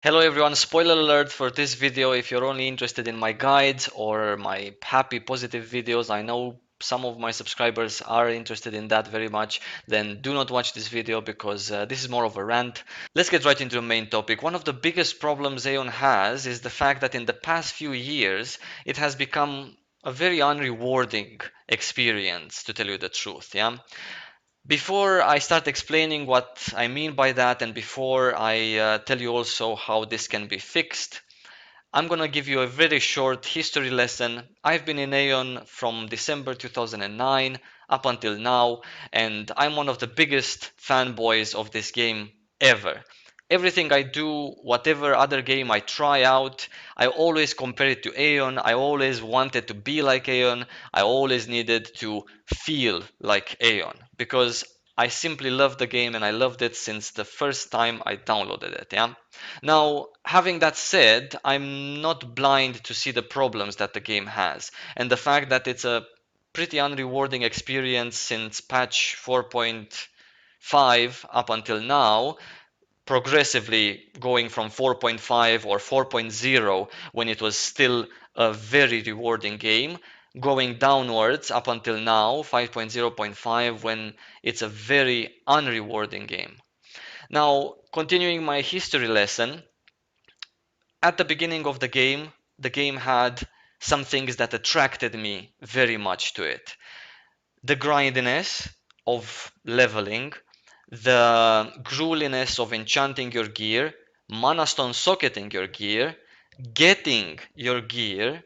Hello everyone, spoiler alert for this video. If you're only interested in my guides or my happy positive videos, I know some of my subscribers are interested in that very much, then do not watch this video because this is more of a rant. Let's get right into the main topic. One of the biggest problems AION has is the fact that in the past few years it has become a very unrewarding experience, to tell you the truth. Yeah. Before I start explaining what I mean by that, and before I tell you also how this can be fixed, I'm gonna give you a very short history lesson. I've been in AION from December 2009 up until now, and I'm one of the biggest fanboys of this game ever. Everything I do, whatever other game I try out, I always compare it to AION. I always wanted to be like AION. I always needed to feel like AION because I simply love the game and I loved it since the first time I downloaded it. Yeah. Now, having that said, I'm not blind to see the problems that the game has, and the fact that it's a pretty unrewarding experience since patch 4.5 up until now, progressively going from 4.5 or 4.0 when it was still a very rewarding game, going downwards up until now, 5.0.5, when it's a very unrewarding game. Now, continuing my history lesson, at the beginning of the game had some things that attracted me very much to it. The grindiness of leveling, the grueliness of enchanting your gear, mana stone socketing your gear, getting your gear,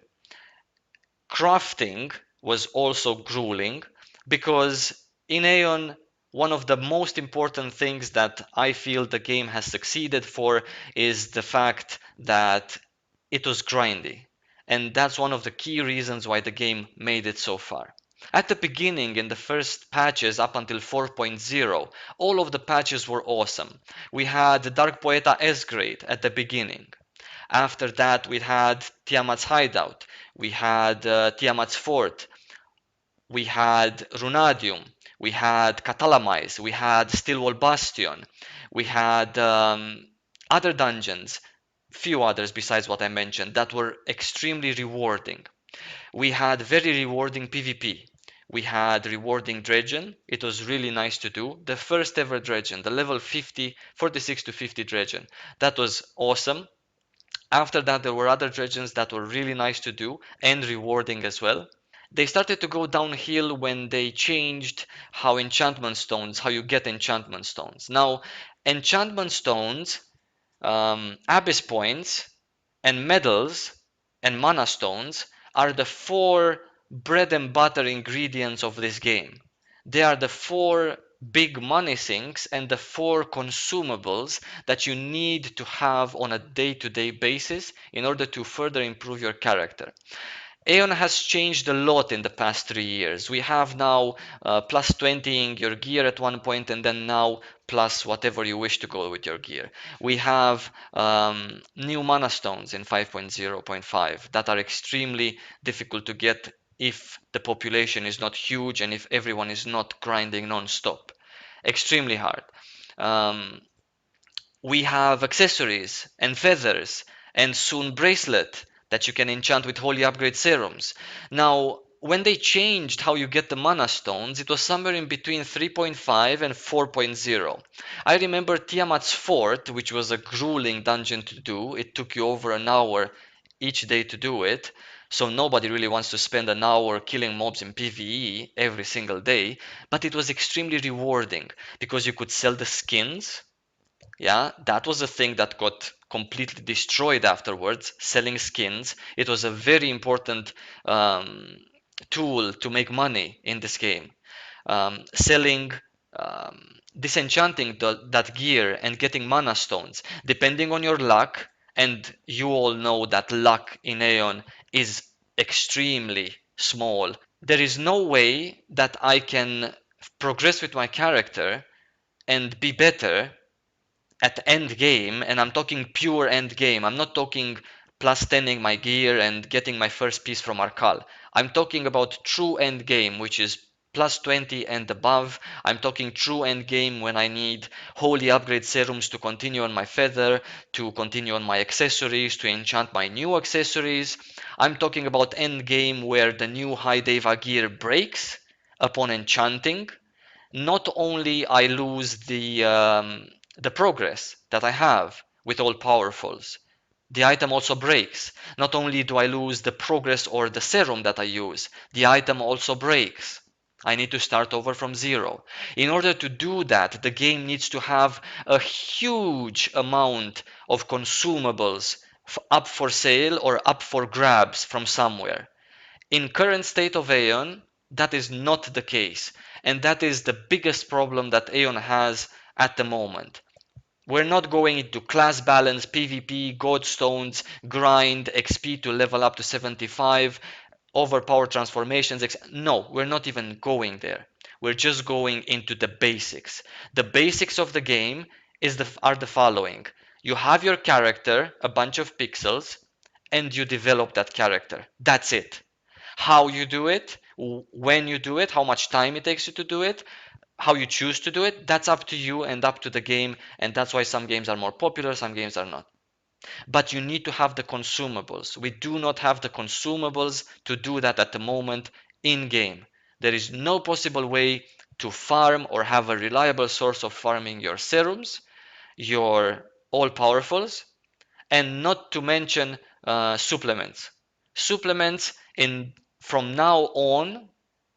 crafting was also grueling because in Aeon, one of the most important things that I feel the game has succeeded for is the fact that it was grindy. And that's one of the key reasons why the game made it so far. At the beginning, in the first patches up until 4.0, all of the patches were awesome. We had Dark Poeta S-grade at the beginning. After that, we had Tiamat's Hideout. We had Tiamat's Fort. We had Runadium. We had Catalamize. We had Stillwall Bastion. We had other dungeons, few others besides what I mentioned, that were extremely rewarding. We had very rewarding PvP. We had rewarding Dredgen. It was really nice to do. The first ever Dredgen, the level 50, 46 to 50 Dredgen. That was awesome. After that, there were other dredgens that were really nice to do and rewarding as well. They started to go downhill when they changed how you get enchantment stones. Now, enchantment stones, abyss points, and medals and mana stones are the four bread and butter ingredients of this game. They are the four big money sinks and the four consumables that you need to have on a day-to-day basis in order to further improve your character. Aeon has changed a lot in the past 3 years. We have now plus 20ing your gear at one point, and then now plus whatever you wish to go with your gear. We have new mana stones in 5.0.5 that are extremely difficult to get if the population is not huge and if everyone is not grinding non-stop. Extremely hard. Um, we have accessories and feathers and soon bracelet that you can enchant with holy upgrade serums. Now, when they changed how you get the mana stones, it was somewhere in between 3.5 and 4.0. I remember Tiamat's Fort, which was a grueling dungeon to do. It took you over an hour each day to do it. So nobody really wants to spend an hour killing mobs in PvE every single day, but it was extremely rewarding because you could sell the skins. Yeah, that was a thing that got completely destroyed afterwards, selling skins. It was a very important um, tool to make money in this game. Selling, disenchanting that gear and getting mana stones, depending on your luck. And you all know that luck in Aeon is extremely small. There is no way that I can progress with my character and be better at end game, and I'm talking pure end game. I'm not talking plus 10ing my gear and getting my first piece from Arkal. I'm talking about true end game, which is plus 20 and above. I'm talking true end game when I need holy upgrade serums to continue on my feather, to continue on my accessories, to enchant my new accessories. I'm talking about end game where the new high deva gear breaks upon enchanting. Not only I lose the progress that I have with all powerfuls, the item also breaks. Not only do I lose the progress or the serum that I use, the item also breaks. I need to start over from zero. In order to do that, the game needs to have a huge amount of consumables up for sale or up for grabs from somewhere. In current state of AION, that is not the case. And that is the biggest problem that AION has at the moment. We're not going into class balance, PvP, gold stones, grind, XP to level up to 75, overpower transformations. No, we're not even going there. We're just going into the basics. The basics of the game are the following. You have your character, a bunch of pixels, and you develop that character. That's it. How you do it, when you do it, how much time it takes you to do it, how you choose to do it, that's up to you and up to the game. And that's why some games are more popular, some games are not. But you need to have the consumables. We do not have the consumables to do that at the moment in game. There is no possible way to farm or have a reliable source of farming your serums, your all powerfuls, and not to mention supplements. Supplements in from now on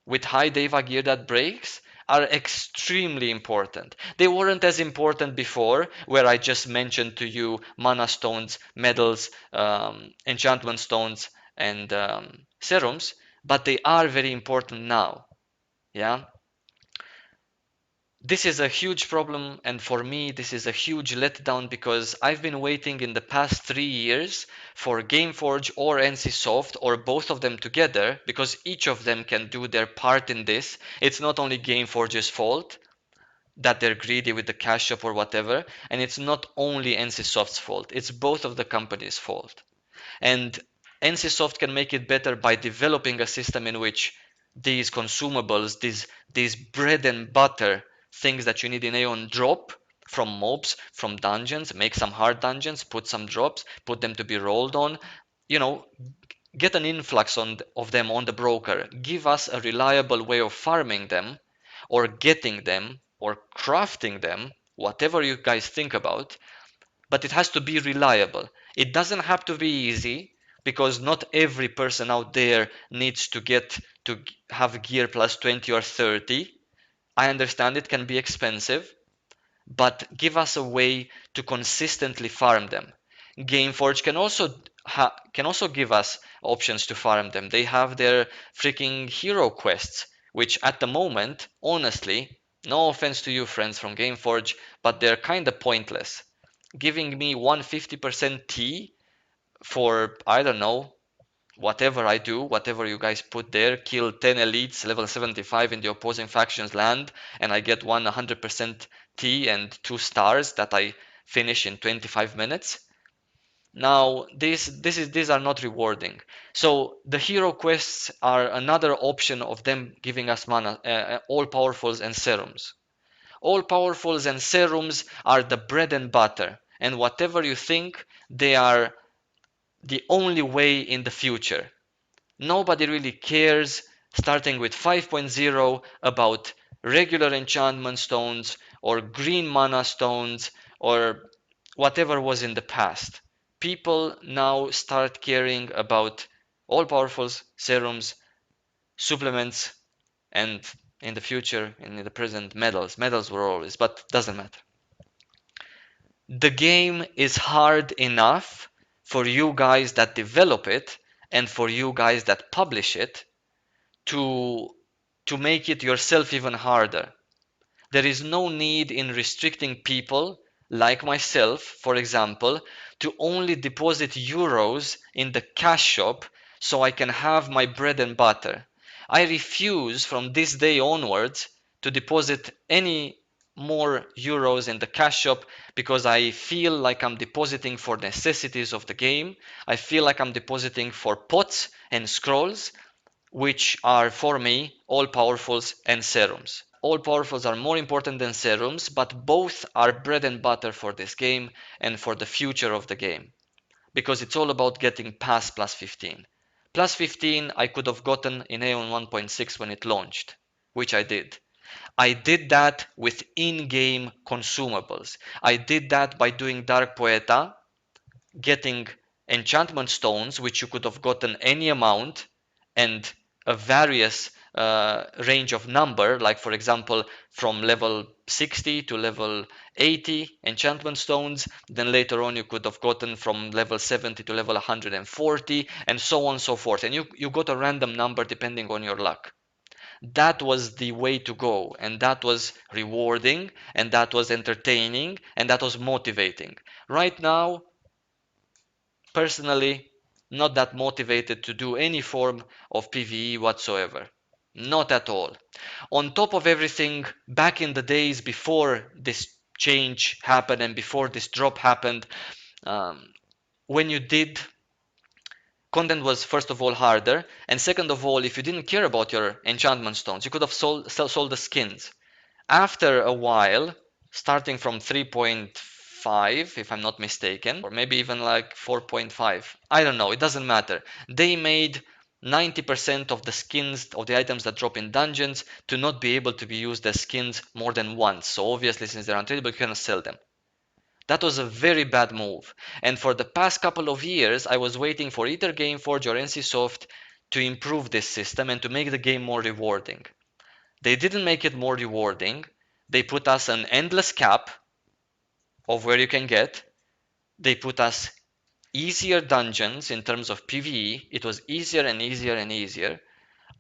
with high Deva gear that breaks are extremely important. They weren't as important before, where I just mentioned to you mana stones, medals, enchantment stones, and serums, but they are very important now. Yeah, this is a huge problem, and for me, this is a huge letdown because I've been waiting in the past 3 years for Gameforge or NCSoft or both of them together because each of them can do their part in this. It's not only Gameforge's fault that they're greedy with the cash shop or whatever, and it's not only NCSoft's fault, it's both of the companies' fault. And NCSoft can make it better by developing a system in which these consumables, these bread and butter things that you need in AION drop from mobs, from dungeons, make some hard dungeons, put some drops, put them to be rolled on, you know, get an influx of them on the broker. Give us a reliable way of farming them or getting them or crafting them, whatever you guys think about, but it has to be reliable. It doesn't have to be easy because not every person out there needs to get to have gear plus 20 or 30. I understand it can be expensive, but give us a way to consistently farm them. Gameforge can also give us options to farm them. They have their freaking hero quests, which at the moment, honestly, no offense to you friends from Gameforge, but they're kind of pointless. Giving me 150% T for, I don't know, whatever I do, whatever you guys put there, kill 10 elites, level 75 in the opposing faction's land, and I get 100% T and 2 stars that I finish in 25 minutes. Now, these are not rewarding. So the hero quests are another option of them giving us mana, all powerfuls and serums. All powerfuls and serums are the bread and butter, and whatever you think, they are the only way in the future. Nobody really cares, starting with 5.0, about regular enchantment stones or green mana stones or whatever was in the past. People now start caring about all powerfuls, serums, supplements, and in the future, and in the present, medals. Medals were always, but doesn't matter. The game is hard enough for you guys that develop it and for you guys that publish it to make it yourself even harder. There is no need in restricting people like myself, for example, to only deposit euros in the cash shop so I can have my bread and butter. I refuse from this day onwards to deposit any more euros in the cash shop because I feel like I'm depositing for necessities of the game. I feel like I'm depositing for pots and scrolls which are for me all powerfuls and serums. All powerfuls are more important than serums, but both are bread and butter for this game and for the future of the game, because it's all about getting past plus 15. Plus 15 I could have gotten in AION 1.6 when it launched, which I did. I did that with in-game consumables. I did that by doing Dark Poeta, getting enchantment stones, which you could have gotten any amount, and a various range of number, like for example from level 60 to level 80 enchantment stones. Then later on you could have gotten from level 70 to level 140, and so on and so forth, and you got a random number depending on your luck. That was the way to go, and that was rewarding, and that was entertaining, and that was motivating. Right now, personally, not that motivated to do any form of PvE whatsoever. Not at all. On top of everything, back in the days before this change happened and before this drop happened, um, when you did, content was first of all harder, and second of all, if you didn't care about your enchantment stones, you could have sold the skins. After a while, starting from 3.5, if I'm not mistaken, or maybe even like 4.5, I don't know, it doesn't matter. They made 90% of the skins of the items that drop in dungeons to not be able to be used as skins more than once. So obviously, since they're untradeable, you cannot sell them. That was a very bad move. And for the past couple of years, I was waiting for either Gameforge or NCSoft to improve this system and to make the game more rewarding. They didn't make it more rewarding. They put us an endless cap of where you can get. They put us easier dungeons in terms of PvE. It was easier and easier and easier.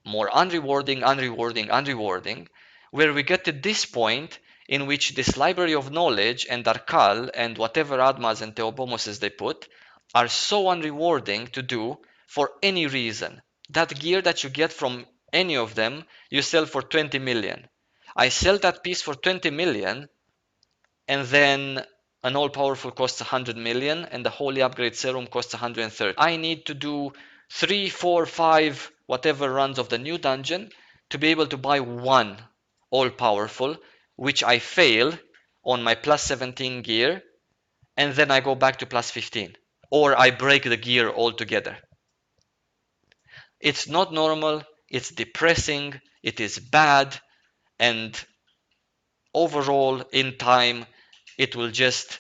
More unrewarding, unrewarding, unrewarding. Where we get to this point in which this library of knowledge and Darkal and whatever Admas and Theobomoses they put are so unrewarding to do for any reason. That gear that you get from any of them, you sell for 20 million. I sell that piece for 20 million, and then an all-powerful costs 100 million and the holy upgrade serum costs 130. I need to do 3, 4, 5 whatever runs of the new dungeon to be able to buy one all-powerful, which I fail on my plus 17 gear, and then I go back to plus 15, or I break the gear altogether. It's not normal, it's depressing, it is bad, and overall in time it will just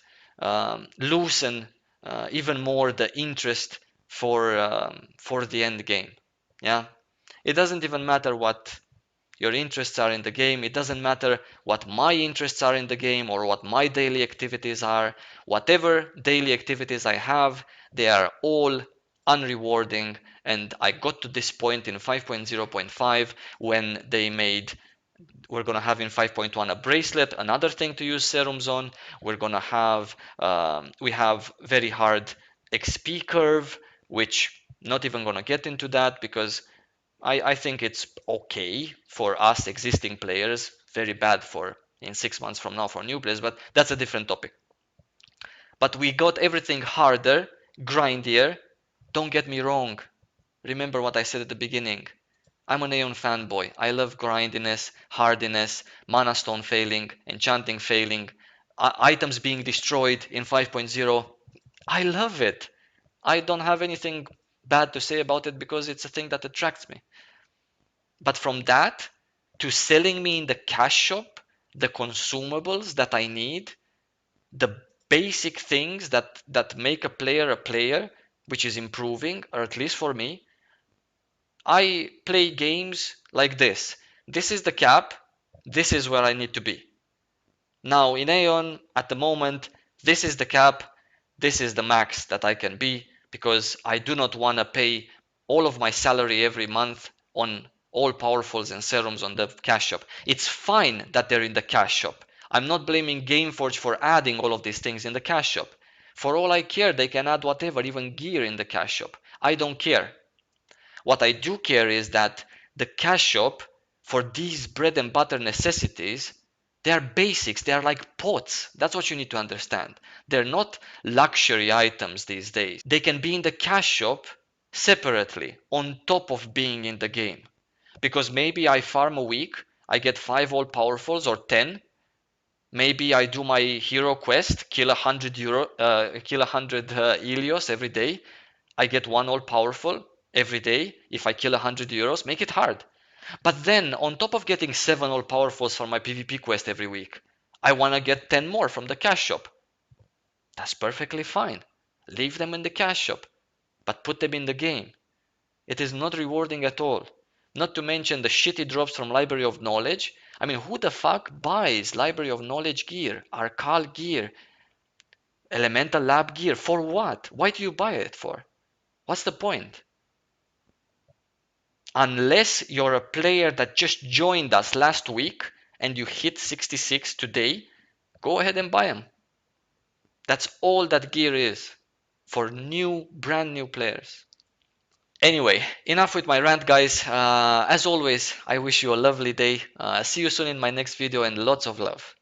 loosen even more the interest for the end game. Yeah, it doesn't even matter what your interests are in the game. It doesn't matter what my interests are in the game or what my daily activities are. Whatever daily activities I have, they are all unrewarding. And I got to this point in 5.0.5 when they made, we're going to have in 5.1 a bracelet, another thing to use serums on. We're going to have, we have very hard XP curve, which not even going to get into that because I think it's okay for us existing players, very bad for in 6 months from now for new players, but that's a different topic. But we got everything harder, grindier. Don't get me wrong. Remember what I said at the beginning. I'm an AION fanboy. I love grindiness, hardiness, mana stone failing, enchanting failing, items being destroyed in 5.0. I love it. I don't have anything bad to say about it because it's a thing that attracts me. But from that to selling me in the cash shop the consumables that I need, the basic things that make a player, which is improving, or at least for me, I play games like this. This is the cap. This is where I need to be. Now in AION, at the moment, this is the cap. This is the max that I can be because I do not want to pay all of my salary every month on all powerfuls and serums on the cash shop. It's fine that they're in the cash shop. I'm not blaming Gameforge for adding all of these things in the cash shop. For all I care, they can add whatever, even gear in the cash shop. I don't care. What I do care is that the cash shop, for these bread and butter necessities, they are basics. They are like pots. That's what you need to understand. They're not luxury items these days. They can be in the cash shop separately on top of being in the game. Because maybe I farm a week, I get 5 all powerfuls or 10. Maybe I do my hero quest, kill 100 kill 100 Ilios every day. I get 1 all powerful every day. If I kill 100 euros, make it hard. But then, on top of getting 7 all powerfuls for my PvP quest every week, I want to get 10 more from the cash shop. That's perfectly fine. Leave them in the cash shop, but put them in the game. It is not rewarding at all. Not to mention the shitty drops from Library of Knowledge. I mean, who the fuck buys Library of Knowledge gear, Arcal gear, Elemental Lab gear? For what? Why do you buy it for? What's the point? Unless you're a player that just joined us last week and you hit 66 today, go ahead and buy them. That's all that gear is for brand new players. Anyway, enough with my rant, guys. As always, I wish you a lovely day. See you soon in my next video and lots of love.